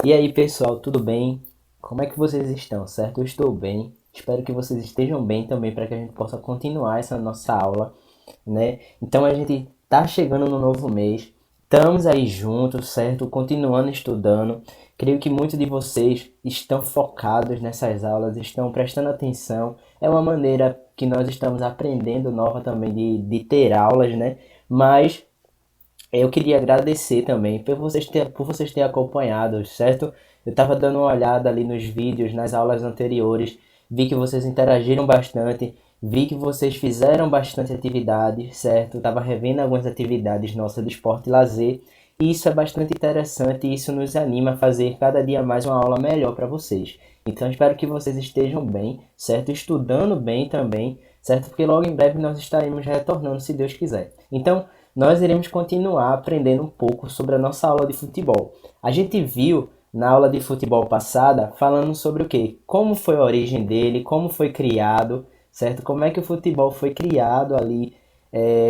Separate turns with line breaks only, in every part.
E aí, pessoal, tudo bem? Como é que vocês estão, certo? Eu estou bem. Espero que vocês estejam bem também para que a gente possa continuar essa nossa aula, né? Então a gente tá chegando no novo mês. Estamos aí juntos, certo? Continuando estudando. Creio que muitos de vocês estão focados nessas aulas, estão prestando atenção. É uma maneira que nós estamos aprendendo nova também de ter aulas, né? Mas eu queria agradecer também por vocês terem acompanhado, certo? Eu estava dando uma olhada ali nos vídeos, nas aulas anteriores, vi que vocês interagiram bastante, vi que vocês fizeram bastante atividade, certo? Estava revendo algumas atividades nossas de esporte e lazer, e isso é bastante interessante e isso nos anima a fazer cada dia mais uma aula melhor para vocês. Então espero que vocês estejam bem, certo? Estudando bem também, certo? Porque logo em breve nós estaremos retornando, se Deus quiser. Então, nós iremos continuar aprendendo um pouco sobre a nossa aula de futebol. A gente viu na aula de futebol passada falando sobre o quê? Como foi a origem dele, como foi criado, certo? Como é que o futebol foi criado ali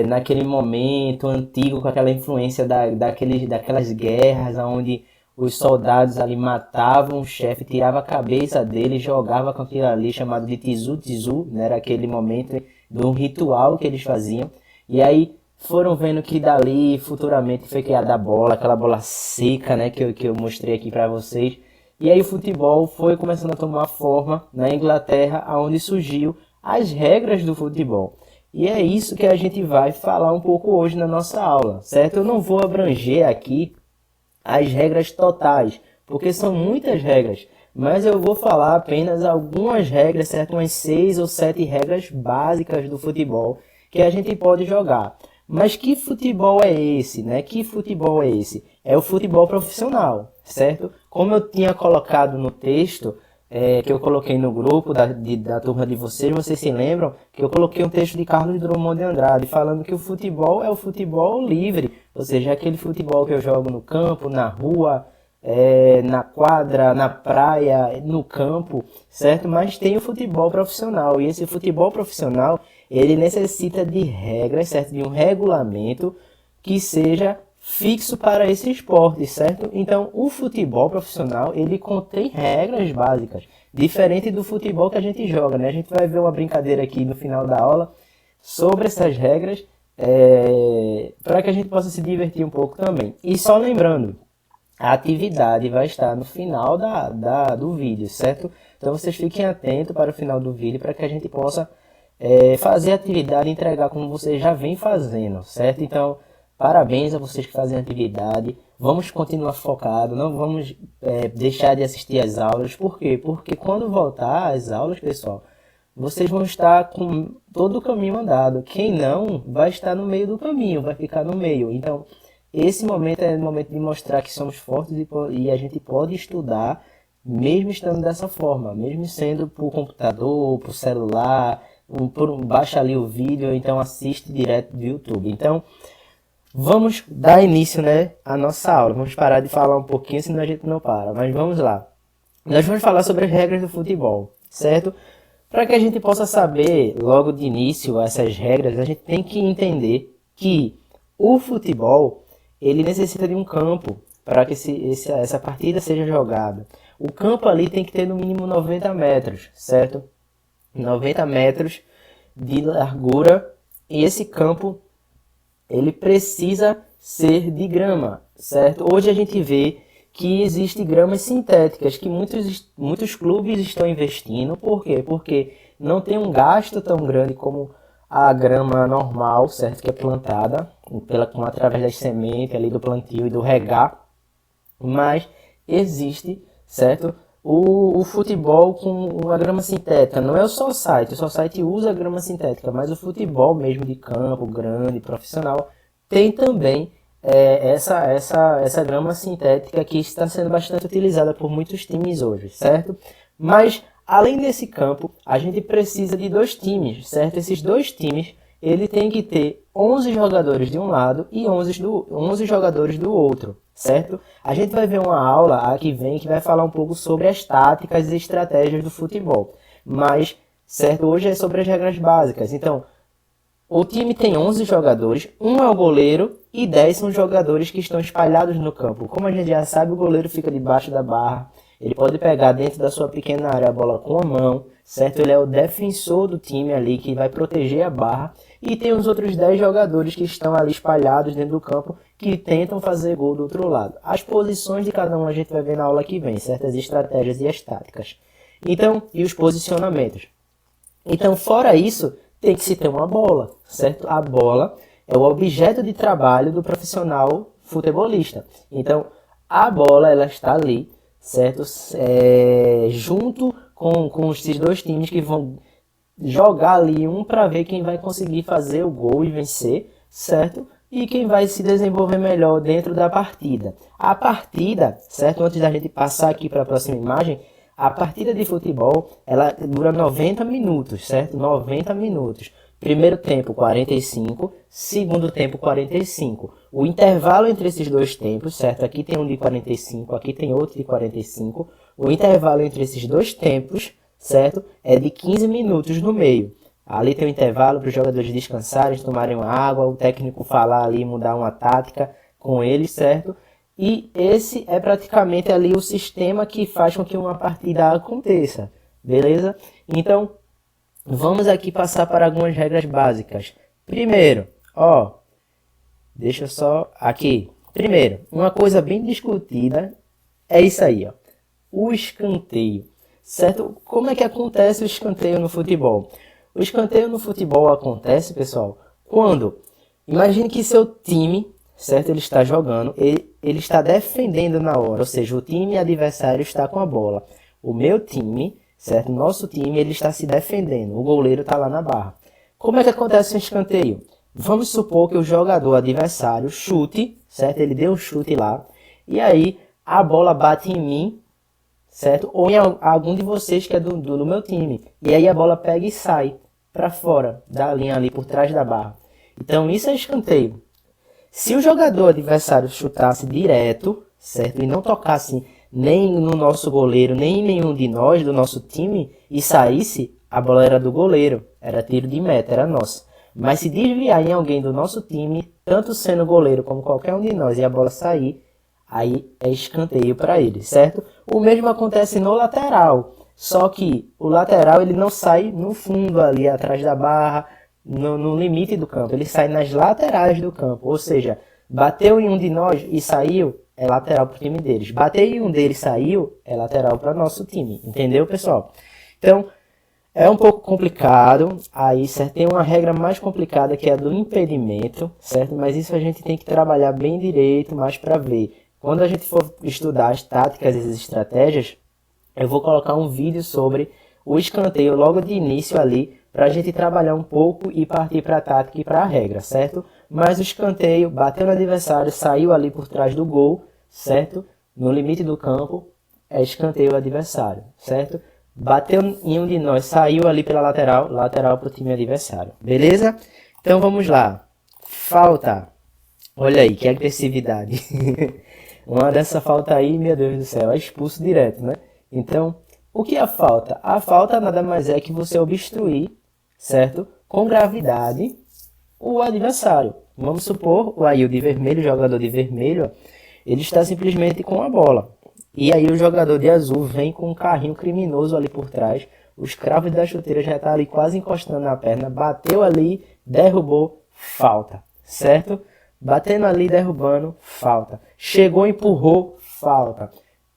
naquele momento antigo, com aquela influência daquelas guerras onde os soldados ali matavam o chefe, tiravam a cabeça dele, jogava com aquilo ali chamado de tizu-tizu, né? Era aquele momento de um ritual que eles faziam. E aí foram vendo que dali futuramente foi criada a bola, aquela bola seca, né, que eu mostrei aqui para vocês. E aí o futebol foi começando a tomar forma na Inglaterra, onde surgiu as regras do futebol. E é isso que a gente vai falar um pouco hoje na nossa aula, certo? Eu não vou abranger aqui as regras totais, porque são muitas regras, mas eu vou falar apenas algumas regras, certo? Umas 6 ou 7 regras básicas do futebol que a gente pode jogar. Mas que futebol é esse, né? Que futebol é esse? É o futebol profissional, certo? Como eu tinha colocado no texto, que eu coloquei no grupo da turma de vocês se lembram que eu coloquei um texto de Carlos Drummond de Andrade falando que o futebol é o futebol livre, ou seja, é aquele futebol que eu jogo no campo, na rua, na quadra, na praia, no campo, certo? Mas tem o futebol profissional, e esse futebol profissional ele necessita de regras, certo? De um regulamento que seja fixo para esse esporte, certo? Então, o futebol profissional, ele contém regras básicas, diferente do futebol que a gente joga, né? A gente vai ver uma brincadeira aqui no final da aula sobre essas regras, para que a gente possa se divertir um pouco também. E só lembrando, a atividade vai estar no final do vídeo, certo? Então, vocês fiquem atentos para o final do vídeo, para que a gente possa fazer a atividade e entregar como vocês já vem fazendo, certo? Então, parabéns a vocês que fazem a atividade. Vamos continuar focado, não vamos deixar de assistir às aulas. Por quê? Porque quando voltar às aulas, pessoal, vocês vão estar com todo o caminho andado. Quem não, vai estar no meio do caminho, vai ficar no meio. Então, esse momento é o momento de mostrar que somos fortes e a gente pode estudar, mesmo estando dessa forma, mesmo sendo por computador, por celular, baixa ali o vídeo, então assiste direto do YouTube. Então, vamos dar início, né, à nossa aula. Vamos parar de falar um pouquinho, senão a gente não para. Mas vamos lá. Nós vamos falar sobre as regras do futebol, certo? Para que a gente possa saber logo de início essas regras, a gente tem que entender que o futebol ele necessita de um campo para que essa partida seja jogada. O campo ali tem que ter no mínimo 90 metros, certo? 90 metros de largura, e esse campo ele precisa ser de grama, certo? Hoje a gente vê que existem gramas sintéticas que muitos clubes estão investindo. Por quê? Porque não tem um gasto tão grande como a grama normal, certo? Que é plantada através das sementes ali do plantio e do regar, mas existe, certo? O futebol com a grama sintética, não é o Society usa a grama sintética, mas o futebol mesmo de campo, grande, profissional, tem também essa grama sintética que está sendo bastante utilizada por muitos times hoje, certo? Mas, além desse campo, a gente precisa de 2 times, certo? Esses 2 times, ele tem que ter 11 jogadores de um lado e 11 jogadores do outro, certo? A gente vai ver uma aula aqui vem que vai falar um pouco sobre as táticas e estratégias do futebol. Mas, certo, hoje é sobre as regras básicas. Então, o time tem 11 jogadores, um é o goleiro e 10 são jogadores que estão espalhados no campo. Como a gente já sabe, o goleiro fica debaixo da barra, ele pode pegar dentro da sua pequena área a bola com a mão, certo? Ele é o defensor do time ali que vai proteger a barra. E tem os outros 10 jogadores que estão ali espalhados dentro do campo que tentam fazer gol do outro lado. As posições de cada um a gente vai ver na aula que vem, certas estratégias e as táticas. Então, e os posicionamentos. Então, fora isso, tem que se ter uma bola, certo? A bola é o objeto de trabalho do profissional futebolista. Então, a bola ela está ali, certo? Junto com esses dois times que vão jogar ali um para ver quem vai conseguir fazer o gol e vencer, certo? E quem vai se desenvolver melhor dentro da partida. A partida, certo? Antes da gente passar aqui para a próxima imagem, a partida de futebol, ela dura 90 minutos, certo? 90 minutos. Primeiro tempo, 45. Segundo tempo, 45. O intervalo entre esses dois tempos, certo? Aqui tem um de 45, aqui tem outro de 45. O intervalo entre esses dois tempos, certo? É de 15 minutos no meio. Ali tem um intervalo para os jogadores descansarem, tomarem uma água, o técnico falar ali, mudar uma tática com eles, certo? E esse é praticamente ali o sistema que faz com que uma partida aconteça, beleza? Então, vamos aqui passar para algumas regras básicas. Primeiro, deixa eu só aqui. Primeiro, uma coisa bem discutida é isso aí, o escanteio, certo? Como é que acontece o escanteio no futebol? O escanteio no futebol acontece, pessoal, quando, imagine que seu time, certo, ele está jogando, ele está defendendo na hora, ou seja, o time adversário está com a bola. O meu time, certo, nosso time, ele está se defendendo, o goleiro está lá na barra. Como é que acontece o escanteio? Vamos supor que o jogador adversário chute, certo, ele deu um chute lá, e aí a bola bate em mim, certo, ou em algum de vocês que é do meu time, e aí a bola pega e sai para fora da linha ali por trás da barra. Então isso é escanteio. Se o jogador adversário chutasse direto, certo, e não tocasse nem no nosso goleiro, nem em nenhum de nós, do nosso time, e saísse, a bola era do goleiro, era tiro de meta, era nossa. Mas se desviar em alguém do nosso time, tanto sendo goleiro como qualquer um de nós, e a bola sair, aí é escanteio para ele, certo? O mesmo acontece no lateral, só que o lateral ele não sai no fundo ali, atrás da barra, no limite do campo, ele sai nas laterais do campo, ou seja, bateu em um de nós e saiu, é lateral para o time deles. Bateu em um deles e saiu, é lateral para nosso time, entendeu, pessoal? Então, é um pouco complicado, aí certo? Tem uma regra mais complicada que é a do impedimento, certo? Mas isso a gente tem que trabalhar bem direito, mais para ver. Quando a gente for estudar as táticas e as estratégias, eu vou colocar um vídeo sobre o escanteio logo de início ali, para a gente trabalhar um pouco e partir para a tática e para a regra, certo? Mas o escanteio, bateu no adversário, saiu ali por trás do gol, certo? No limite do campo, é escanteio adversário, certo? Bateu em um de nós, saiu ali pela lateral, lateral para o time adversário, beleza? Então vamos lá. Falta. Olha aí, que agressividade. Uma dessa falta aí, meu Deus do céu, é expulso direto, né? Então, o que é a falta? A falta nada mais é que você obstruir, certo? Com gravidade, o adversário. Vamos supor, aí o de vermelho, o jogador de vermelho, ele está simplesmente com a bola. E aí o jogador de azul vem com um carrinho criminoso ali por trás. Os cravos da chuteira já estão ali quase encostando na perna. Bateu ali, derrubou, falta, certo? Batendo ali, derrubando, falta. Chegou, empurrou, falta.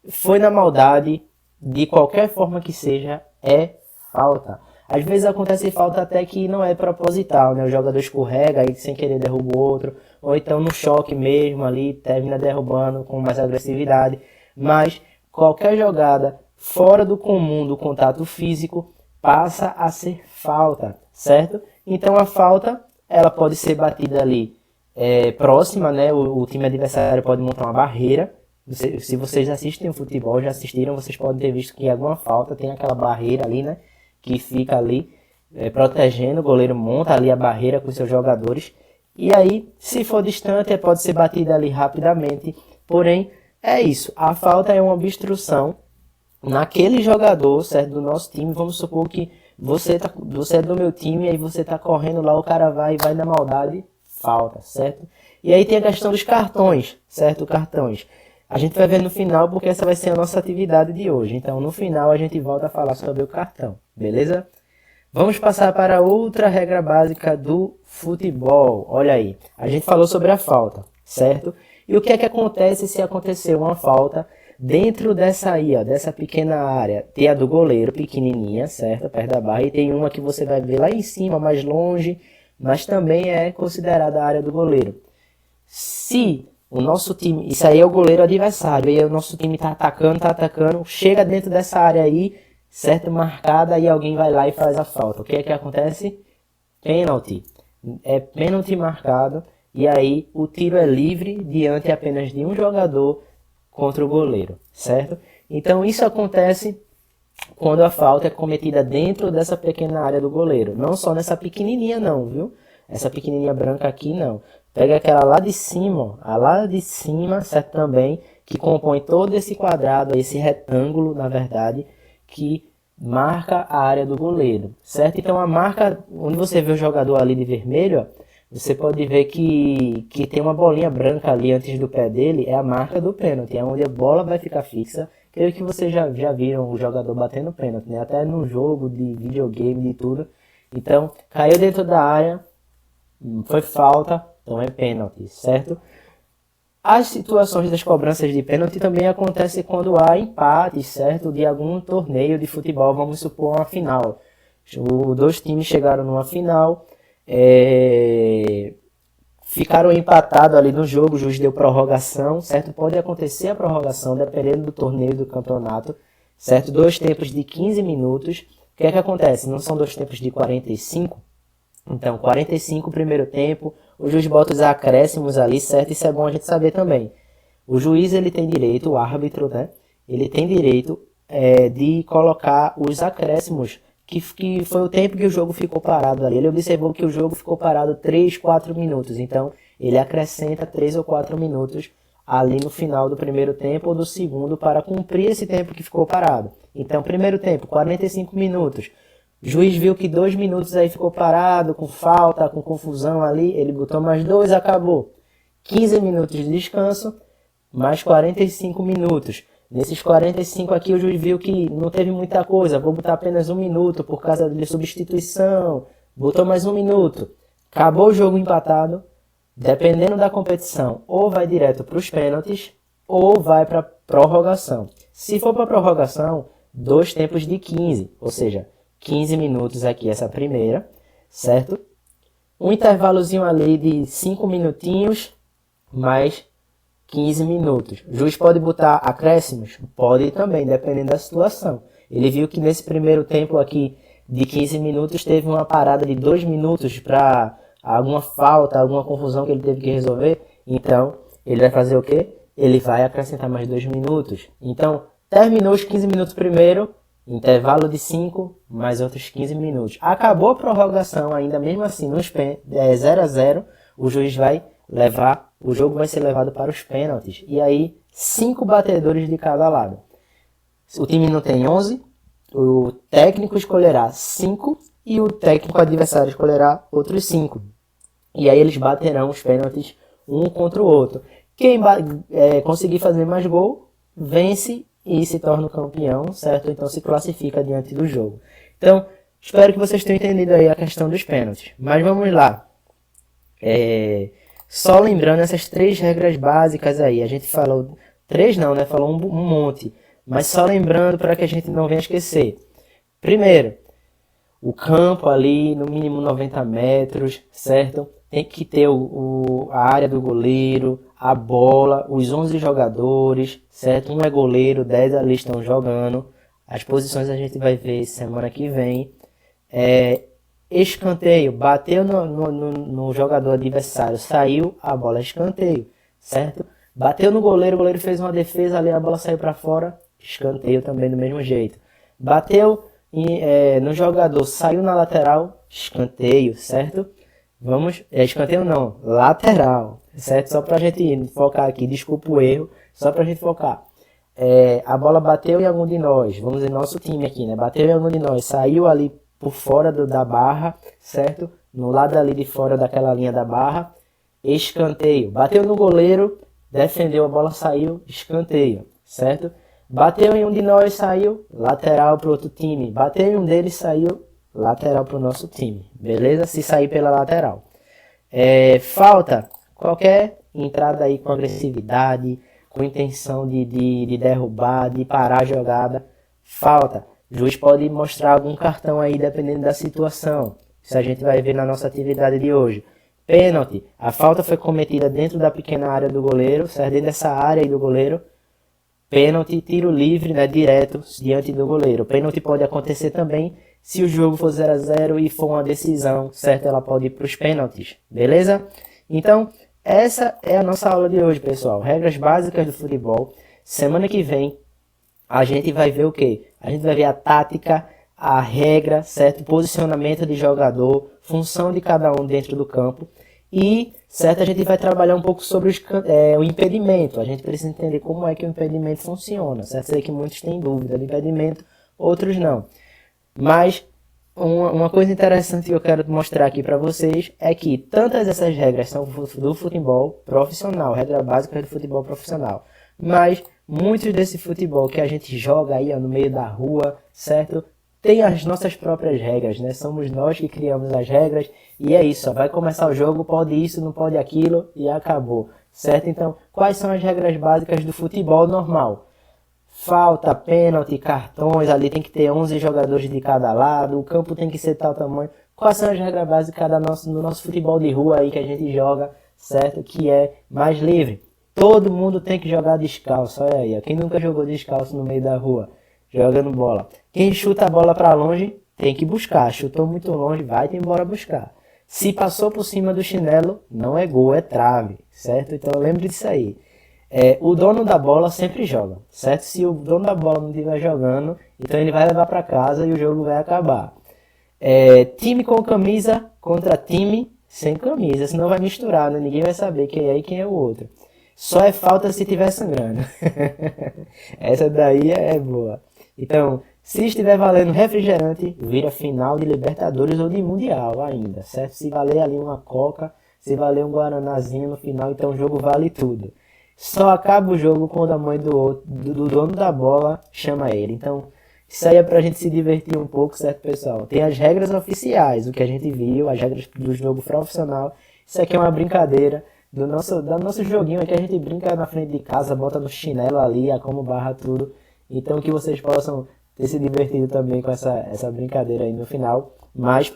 Foi na maldade, de qualquer forma que seja, é falta. Às vezes acontece falta até que não é proposital, né? O jogador escorrega aí sem querer derruba o outro, ou então no choque mesmo ali, termina derrubando com mais agressividade. Mas qualquer jogada fora do comum do contato físico passa a ser falta, certo? Então a falta, ela pode ser batida ali próxima, né? O time adversário pode montar uma barreira. Se vocês assistem o futebol, já assistiram, vocês podem ter visto que em alguma falta tem aquela barreira ali, né? Que fica ali protegendo, o goleiro monta ali a barreira com seus jogadores. E aí, se for distante, pode ser batida ali rapidamente. Porém, é isso. A falta é uma obstrução naquele jogador, certo? Do nosso time. Vamos supor que você é do meu time e aí você tá correndo lá, o cara vai na maldade, falta, certo? E aí tem a questão dos cartões, certo? Cartões. A gente vai ver no final porque essa vai ser a nossa atividade de hoje. Então no final a gente volta a falar sobre o cartão, beleza? Vamos passar para outra regra básica do futebol. Olha aí, a gente falou sobre a falta, certo? E o que é que acontece se acontecer uma falta dentro dessa aí, ó, dessa pequena área? Tem a do goleiro, pequenininha, certo? Perto da barra. E tem uma que você vai ver lá em cima, mais longe, mas também é considerada a área do goleiro. Se o nosso time, isso aí é o goleiro adversário, aí o nosso time tá atacando, chega dentro dessa área aí, certo? Marcada, e alguém vai lá e faz a falta. O que é que acontece? Pênalti. É pênalti marcado, e aí o tiro é livre diante apenas de um jogador contra o goleiro, certo? Então isso acontece quando a falta é cometida dentro dessa pequena área do goleiro. Não só nessa pequenininha não, viu? Essa pequenininha branca aqui não. Pega aquela lá de cima, ó, a lá de cima, certo? Também, que compõe todo esse quadrado, esse retângulo, na verdade, que marca a área do goleiro, certo? Então a marca, onde você vê o jogador ali de vermelho, ó, você pode ver que tem uma bolinha branca ali antes do pé dele, é a marca do pênalti, é onde a bola vai ficar fixa. Creio que vocês já viram o jogador batendo pênalti, né? Até no jogo de videogame, de tudo. Então, caiu dentro da área, foi falta, então é pênalti, certo? As situações das cobranças de pênalti também acontecem quando há empate, certo? De algum torneio de futebol, vamos supor uma final. Os dois times chegaram numa final, ficaram empatados ali no jogo, o juiz deu prorrogação, certo? Pode acontecer a prorrogação, dependendo do torneio do campeonato, certo? 2 tempos de 15 minutos. O que é que acontece? Não são 2 tempos de 45? Então, 45 primeiro tempo, o juiz bota os acréscimos ali, certo? Isso é bom a gente saber também. O juiz, ele tem direito, o árbitro, né? Ele tem direito de colocar os acréscimos, que foi o tempo que o jogo ficou parado ali. Ele observou que o jogo ficou parado 3, 4 minutos. Então, ele acrescenta 3 ou 4 minutos ali no final do primeiro tempo ou do segundo para cumprir esse tempo que ficou parado. Então, primeiro tempo, 45 minutos. O juiz viu que 2 minutos aí ficou parado, com falta, com confusão ali. Ele botou mais 2, acabou. 15 minutos de descanso, mais 45 minutos. Nesses 45 aqui o juiz viu que não teve muita coisa. Vou botar apenas 1 minuto por causa de substituição. Botou mais 1 minuto. Acabou o jogo empatado. Dependendo da competição, ou vai direto para os pênaltis, ou vai para prorrogação. Se for para prorrogação, 2 tempos de 15, ou seja, 15 minutos aqui essa primeira, certo? Um intervalozinho ali de 5 minutinhos, mais 15 minutos. O juiz pode botar acréscimos? Pode também, dependendo da situação. Ele viu que nesse primeiro tempo aqui de 15 minutos teve uma parada de 2 minutos para alguma falta, alguma confusão que ele teve que resolver. Então, ele vai fazer o quê? Ele vai acrescentar mais 2 minutos. Então, terminou os 15 minutos primeiro, intervalo de 5, mais outros 15 minutos. Acabou a prorrogação ainda, mesmo assim, nos 0 a 0, o juiz vai levar, o jogo vai ser levado para os pênaltis. E aí, 5 batedores de cada lado. O time não tem 11, o técnico escolherá 5 e o técnico adversário escolherá outros 5. E aí eles baterão os pênaltis um contra o outro. Quem conseguir fazer mais gol, vence e se torna o campeão, certo? Então se classifica diante do jogo. Então, espero que vocês tenham entendido aí a questão dos pênaltis. Mas vamos lá. Só lembrando essas 3 regras básicas aí. A gente falou 3 não, né? Falou um monte. Mas só lembrando para que a gente não venha esquecer. Primeiro, o campo ali, no mínimo 90 metros, certo? Tem que ter a área do goleiro, a bola, os 11 jogadores, certo? Um é goleiro, 10 ali estão jogando. As posições a gente vai ver semana que vem. Escanteio, bateu no jogador adversário, saiu, a bola é escanteio, certo? Bateu no goleiro, o goleiro fez uma defesa ali, a bola saiu para fora, escanteio também do mesmo jeito. Bateu no jogador, saiu na lateral, escanteio, certo? Escanteio não, lateral, certo? Só pra gente focar aqui, desculpa o erro, só pra gente focar. A bola bateu em algum de nós, vamos dizer, nosso time aqui, né? Bateu em algum de nós, saiu ali por fora da barra, certo? No lado ali de fora daquela linha da barra, escanteio. Bateu no goleiro, defendeu, a bola saiu, escanteio, certo? Bateu em um de nós, saiu, lateral para outro time. Bateu em um deles, saiu, lateral para o nosso time, beleza? Se sair pela lateral. Falta, qualquer entrada aí com agressividade, com intenção de derrubar, de parar a jogada, falta. O juiz pode mostrar algum cartão aí, dependendo da situação. Isso a gente vai ver na nossa atividade de hoje. Pênalti. A falta foi cometida dentro da pequena área do goleiro, certo? Dentro dessa área aí do goleiro. Pênalti, tiro livre, né, direto diante do goleiro. Pênalti pode acontecer também se o jogo for 0-0 e for uma decisão, certo? Ela pode ir para os pênaltis, beleza? Então, essa é a nossa aula de hoje, pessoal. Regras básicas do futebol. Semana que vem, a gente vai ver o quê? A gente vai ver a tática, a regra, certo? Posicionamento de jogador, função de cada um dentro do campo. E, certo, a gente vai trabalhar um pouco sobre o impedimento. A gente precisa entender como é que o impedimento funciona, certo? Sei que muitos têm dúvida do impedimento, outros não. Mas uma coisa interessante que eu quero mostrar aqui para vocês é que tantas essas regras são do futebol profissional, regra básica do futebol profissional. Mas muitos desse futebol que a gente joga aí no meio da rua, certo? Tem as nossas próprias regras, né? Somos nós que criamos as regras e é isso. Vai começar o jogo, pode isso, não pode aquilo e acabou, certo? Então, quais são as regras básicas do futebol normal? Falta, pênalti, cartões, ali tem que ter 11 jogadores de cada lado, o campo tem que ser tal tamanho. Quais são as regras básicas do nosso futebol de rua aí que a gente joga, certo? Que é mais livre. Todo mundo tem que jogar descalço, olha aí. Quem nunca jogou descalço no meio da rua, jogando bola? Quem chuta a bola para longe, tem que buscar. Chutou muito longe, vai embora buscar. Se passou por cima do chinelo, não é gol, é trave, certo? Então lembre disso aí. O dono da bola sempre joga, certo? Se o dono da bola não estiver jogando, então ele vai levar para casa e o jogo vai acabar. Time com camisa contra time sem camisa, senão vai misturar, né? Ninguém vai saber quem é e quem é o outro. Só é falta se estiver sangrando. Essa daí é boa. Então, se estiver valendo refrigerante, vira final de Libertadores ou de Mundial ainda, certo? Se valer ali uma Coca, se valer um Guaranazinho no final, então o jogo vale tudo. Só acaba o jogo quando a mãe do dono da bola chama ele. Então, isso aí é pra gente se divertir um pouco, certo, pessoal? Tem as regras oficiais, o que a gente viu, as regras do jogo profissional. Isso aqui é uma brincadeira do nosso joguinho que a gente brinca na frente de casa, bota no chinelo ali, a como barra tudo. Então, que vocês possam ter se divertido também com essa brincadeira aí no final. Mas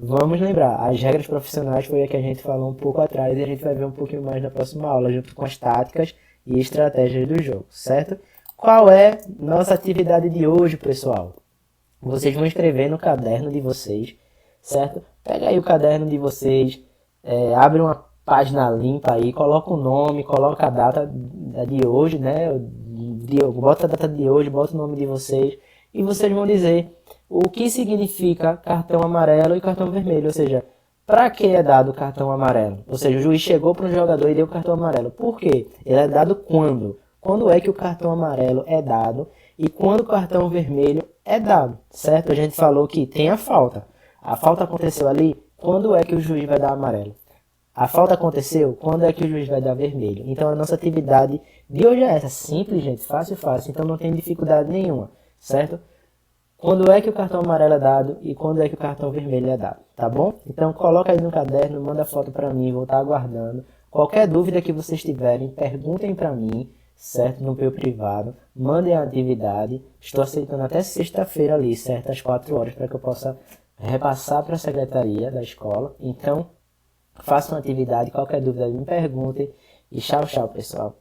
vamos lembrar, as regras profissionais foi a que a gente falou um pouco atrás e a gente vai ver um pouquinho mais na próxima aula, junto com as táticas e estratégias do jogo, certo? Qual é nossa atividade de hoje, pessoal? Vocês vão escrever no caderno de vocês, certo? Pega aí o caderno de vocês, abre uma página limpa aí, coloca o nome, coloca a data de hoje, né? Bota a data de hoje, bota o nome de vocês e vocês vão dizer o que significa cartão amarelo e cartão vermelho, ou seja, para que é dado o cartão amarelo? Ou seja, o juiz chegou para um jogador e deu o cartão amarelo. Por quê? Ele é dado quando? Quando é que o cartão amarelo é dado e quando o cartão vermelho é dado, certo? A gente falou que tem a falta. A falta aconteceu ali, quando é que o juiz vai dar amarelo? A falta aconteceu, quando é que o juiz vai dar vermelho? Então a nossa atividade de hoje é essa, simples, gente, fácil, então não tem dificuldade nenhuma, certo? Quando é que o cartão amarelo é dado e quando é que o cartão vermelho é dado, tá bom? Então coloca aí no caderno, manda foto para mim, vou estar aguardando. Qualquer dúvida que vocês tiverem, perguntem para mim, certo? No meu privado, mandem a atividade. Estou aceitando até sexta-feira ali, certo? Às 4 horas, para que eu possa repassar para a secretaria da escola. Então, façam a atividade, qualquer dúvida me perguntem. E tchau, tchau, pessoal.